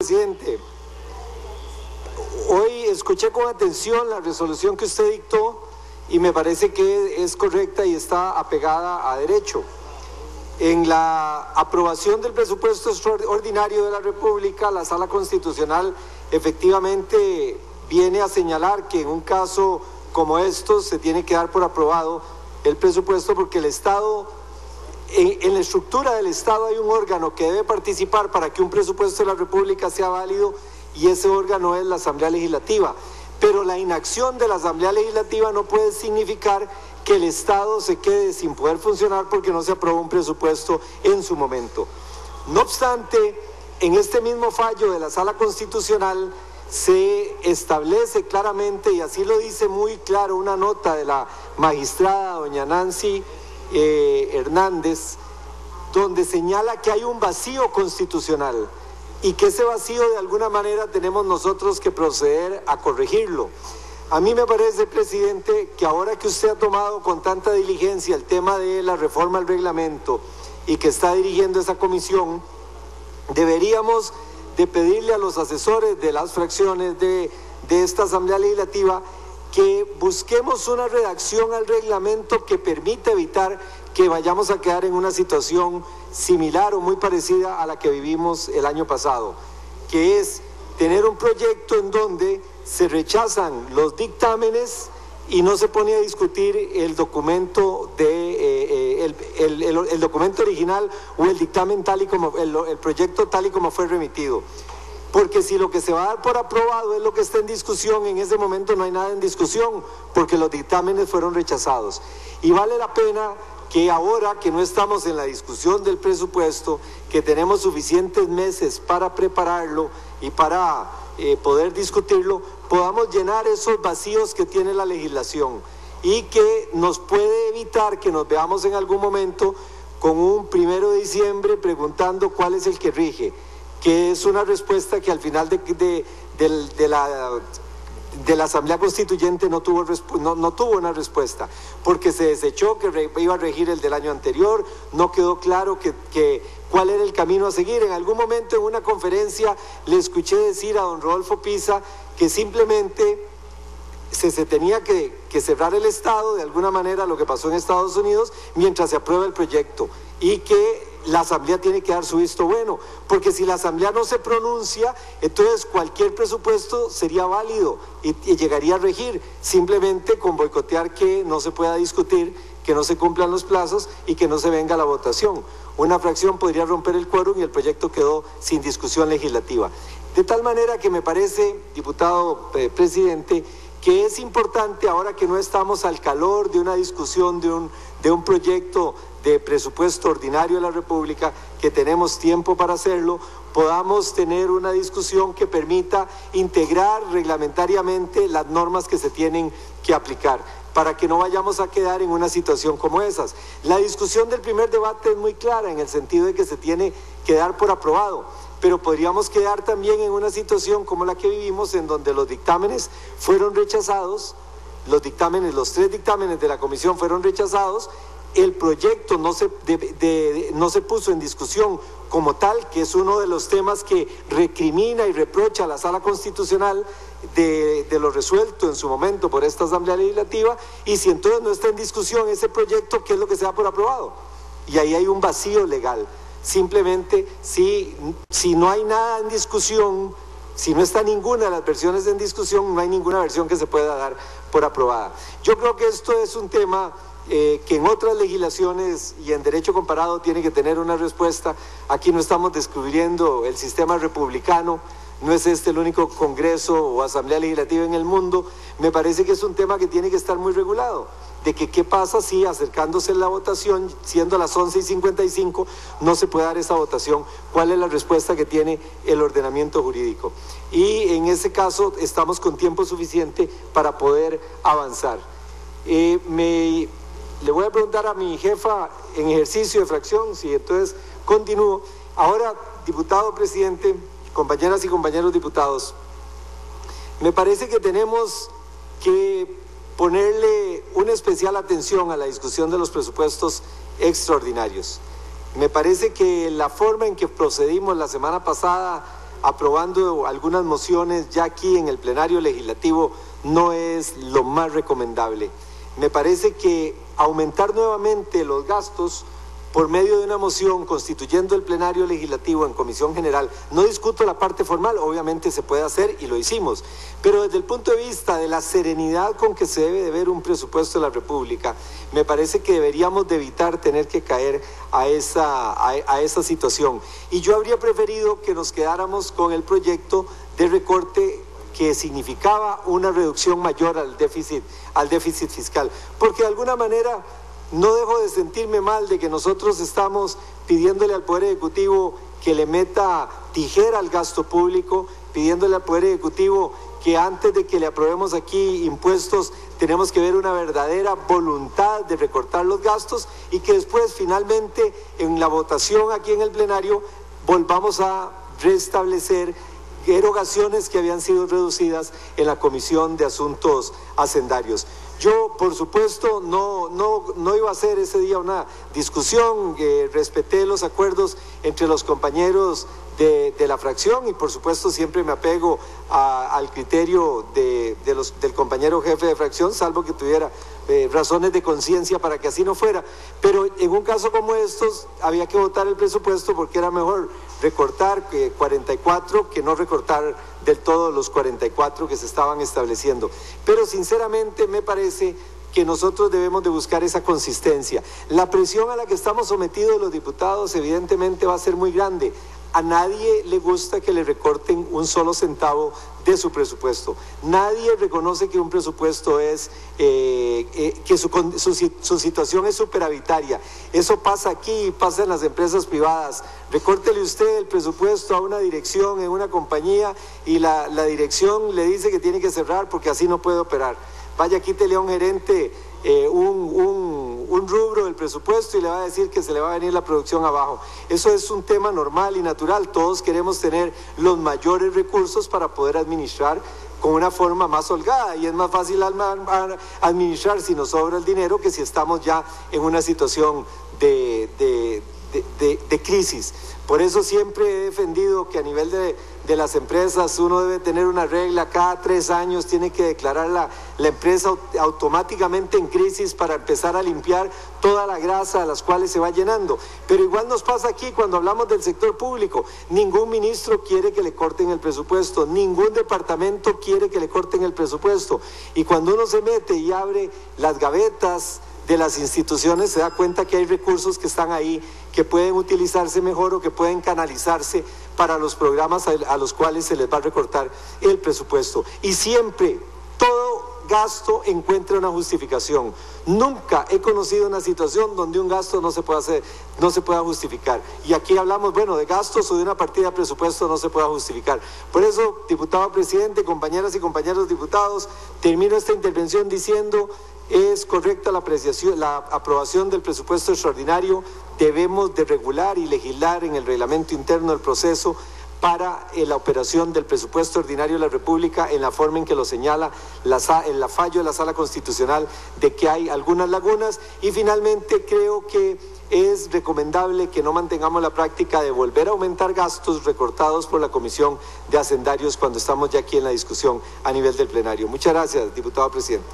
Presidente, hoy escuché con atención la resolución que usted dictó y me parece que es correcta y está apegada a derecho. En la aprobación del presupuesto extraordinario de la República, la Sala Constitucional efectivamente viene a señalar que en un caso como estos se tiene que dar por aprobado el presupuesto porque el Estado, en la estructura del Estado hay un órgano que debe participar para que un presupuesto de la República sea válido y ese órgano es la Asamblea Legislativa. Pero la inacción de la Asamblea Legislativa no puede significar que el Estado se quede sin poder funcionar porque no se aprobó un presupuesto en su momento. No obstante, en este mismo fallo de la Sala Constitucional se establece claramente, y así lo dice muy claro una nota de la magistrada doña Nancy Hernández, donde señala que hay un vacío constitucional y que ese vacío de alguna manera tenemos nosotros que proceder a corregirlo. A mí me parece, presidente, que ahora que usted ha tomado con tanta diligencia el tema de la reforma al reglamento y que está dirigiendo esa comisión, deberíamos de pedirle a los asesores de las fracciones de esta Asamblea Legislativa que busquemos una redacción al reglamento que permita evitar que vayamos a quedar en una situación similar o muy parecida a la que vivimos el año pasado, que es tener un proyecto en donde se rechazan los dictámenes y no se pone a discutir el documento el documento original o el dictamen tal y como el proyecto tal y como fue remitido. Porque si lo que se va a dar por aprobado es lo que está en discusión, en ese momento no hay nada en discusión, porque los dictámenes fueron rechazados. Y vale la pena que ahora que no estamos en la discusión del presupuesto, que tenemos suficientes meses para prepararlo y para poder discutirlo, podamos llenar esos vacíos que tiene la legislación y que nos puede evitar que nos veamos en algún momento con un 1 de diciembre preguntando cuál es el que rige, que es una respuesta que al final de la Asamblea Constituyente no tuvo una respuesta, porque se desechó que iba a regir el del año anterior, no quedó claro cuál era el camino a seguir. En algún momento en una conferencia le escuché decir a don Rodolfo Pisa que simplemente se tenía que cerrar el Estado, de alguna manera lo que pasó en Estados Unidos, mientras se aprueba el proyecto, y que la Asamblea tiene que dar su visto bueno, porque si la Asamblea no se pronuncia, entonces cualquier presupuesto sería válido y llegaría a regir, simplemente con boicotear que no se pueda discutir, que no se cumplan los plazos y que no se venga a la votación. Una fracción podría romper el quórum y el proyecto quedó sin discusión legislativa. De tal manera que me parece, diputado presidente, que es importante ahora que no estamos al calor de una discusión de un proyecto de presupuesto ordinario de la República, que tenemos tiempo para hacerlo, podamos tener una discusión que permita integrar reglamentariamente las normas que se tienen que aplicar, para que no vayamos a quedar en una situación como esas. La discusión del primer debate es muy clara en el sentido de que se tiene que dar por aprobado, pero podríamos quedar también en una situación como la que vivimos, en donde los dictámenes fueron rechazados, los 3 dictámenes de la comisión fueron rechazados, el proyecto no se puso en discusión como tal, que es uno de los temas que recrimina y reprocha a la Sala Constitucional de lo resuelto en su momento por esta Asamblea Legislativa, y si entonces no está en discusión ese proyecto, ¿qué es lo que se da por aprobado? Y ahí hay un vacío legal. Simplemente, si no hay nada en discusión, si no está ninguna de las versiones en discusión, no hay ninguna versión que se pueda dar por aprobada. Yo creo que esto es un tema que en otras legislaciones y en derecho comparado tiene que tener una respuesta. Aquí no estamos descubriendo el sistema republicano, no es este el único congreso o asamblea legislativa en el mundo. Me parece que es un tema que tiene que estar muy regulado, de que qué pasa si acercándose la votación, siendo las 11:55, no se puede dar esa votación, cuál es la respuesta que tiene el ordenamiento jurídico. Y en ese caso estamos con tiempo suficiente para poder avanzar. Le voy a preguntar a mi jefa en ejercicio de fracción, si entonces continúo. Ahora, diputado presidente, compañeras y compañeros diputados, me parece que tenemos que ponerle una especial atención a la discusión de los presupuestos extraordinarios. Me parece que la forma en que procedimos la semana pasada aprobando algunas mociones ya aquí en el plenario legislativo no es lo más recomendable. Me parece que aumentar nuevamente los gastos por medio de una moción constituyendo el plenario legislativo en comisión general, no discuto la parte formal, obviamente se puede hacer y lo hicimos, pero desde el punto de vista de la serenidad con que se debe de ver un presupuesto de la República, me parece que deberíamos de evitar tener que caer a esa situación. Y yo habría preferido que nos quedáramos con el proyecto de recorte que significaba una reducción mayor al déficit fiscal, porque de alguna manera no dejo de sentirme mal de que nosotros estamos pidiéndole al Poder Ejecutivo que le meta tijera al gasto público, pidiéndole al Poder Ejecutivo que antes de que le aprobemos aquí impuestos tenemos que ver una verdadera voluntad de recortar los gastos y que después finalmente en la votación aquí en el plenario volvamos a restablecer erogaciones que habían sido reducidas en la Comisión de Asuntos Hacendarios. Yo, por supuesto, no iba a hacer ese día una discusión, respeté los acuerdos entre los compañeros de la fracción y, por supuesto, siempre me apego al criterio del compañero jefe de fracción, salvo que tuviera razones de conciencia para que así no fuera. Pero en un caso como estos, había que votar el presupuesto porque era mejor recortar 44 que no recortar del todo los 44 que se estaban estableciendo. Pero sinceramente me parece que nosotros debemos de buscar esa consistencia. La presión a la que estamos sometidos los diputados evidentemente va a ser muy grande. A nadie le gusta que le recorten un solo centavo de su presupuesto. Nadie reconoce que un presupuesto es, que su situación es superavitaria. Eso pasa aquí, pasa en las empresas privadas. Recórtele usted el presupuesto a una dirección en una compañía y la dirección le dice que tiene que cerrar porque así no puede operar. Vaya, quítele a un gerente un rubro del presupuesto y le va a decir que se le va a venir la producción abajo. Eso es un tema normal y natural. Todos queremos tener los mayores recursos para poder administrar con una forma más holgada y es más fácil administrar si nos sobra el dinero que si estamos ya en una situación de crisis. Por eso siempre he defendido que a nivel de las empresas uno debe tener una regla, cada 3 años tiene que declarar la empresa automáticamente en crisis para empezar a limpiar toda la grasa a las cuales se va llenando. Pero igual nos pasa aquí cuando hablamos del sector público, ningún ministro quiere que le corten el presupuesto, ningún departamento quiere que le corten el presupuesto y cuando uno se mete y abre las gavetas de las instituciones se da cuenta que hay recursos que están ahí que pueden utilizarse mejor o que pueden canalizarse para los programas a los cuales se les va a recortar el presupuesto. Y siempre, todo gasto encuentra una justificación. Nunca he conocido una situación donde un gasto no se pueda justificar. Y aquí hablamos, bueno, de gastos o de una partida de presupuesto no se pueda justificar. Por eso, diputado presidente, compañeras y compañeros diputados, termino esta intervención diciendo: es correcta la aprobación del presupuesto extraordinario. Debemos de regular y legislar en el reglamento interno del proceso para la operación del presupuesto ordinario de la República en la forma en que lo señala el fallo de la Sala Constitucional de que hay algunas lagunas. Y finalmente creo que es recomendable que no mantengamos la práctica de volver a aumentar gastos recortados por la Comisión de Hacendarios cuando estamos ya aquí en la discusión a nivel del plenario. Muchas gracias, diputado presidente.